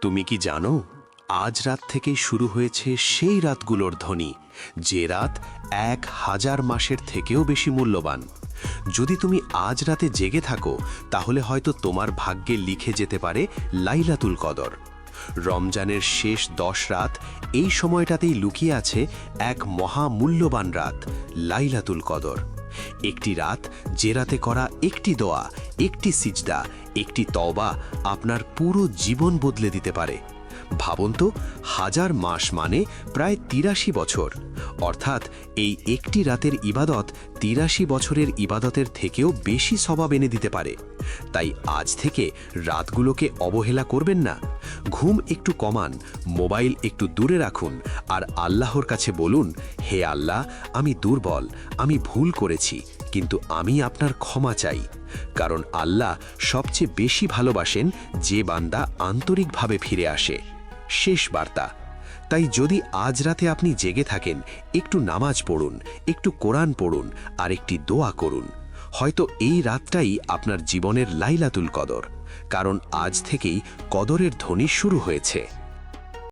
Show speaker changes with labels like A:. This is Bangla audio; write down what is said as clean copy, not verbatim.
A: তুমি কি জানো, আজ রাত থেকেই শুরু হয়েছে সেই রাতগুলোর ধ্বনি, যে রাত 1000 মাসের থেকেও বেশি মূল্যবান। যদি তুমি আজ রাতে জেগে থাকো, তাহলে হয়তো তোমার ভাগ্যে লিখে যেতে পারে লাইলাতুল কদর। রমজানের শেষ 10 রাত, এই সময়টাতেই লুকিয়ে আছে এক মহামূল্যবান রাত, লাইলাতুল কদর। একটি রাত যে রাতে করা একটি দোয়া, একটি সিজদা, একটি তওবা আপনার পুরো জীবন বদলে দিতে পারে। ভাবুন তো, 1000 মাস মানে প্রায় 83 বছর, অর্থাৎ এই একটি রাতের ইবাদত 83 বছরের ইবাদতের থেকেও বেশি সওয়াব এনে দিতে পারে। তাই আজ থেকে রাতগুলোকে অবহেলা করবেন না। ঘুম একটু কমান, মোবাইল একটু দূরে রাখুন, আর আল্লাহর কাছে বলুন, হে আল্লাহ, আমি দুর্বল, আমি ভুল করেছি, কিন্তু আমি আপনার ক্ষমা চাই। কারণ আল্লাহ সবচেয়ে বেশি ভালোবাসেন যে বান্দা আন্তরিকভাবে ফিরে আসে। শেষ বার্তা, তাই যদি আজ রাতে আপনি জেগে থাকেন, একটু নামাজ পড়ুন, একটু কোরআন পড়ুন, আর একটি দোয়া করুন। হয়তো এই রাতটাই আপনার জীবনের লাইলাতুল কদর, কারণ আজ থেকেই কদরের ধ্বনি শুরু হয়েছে।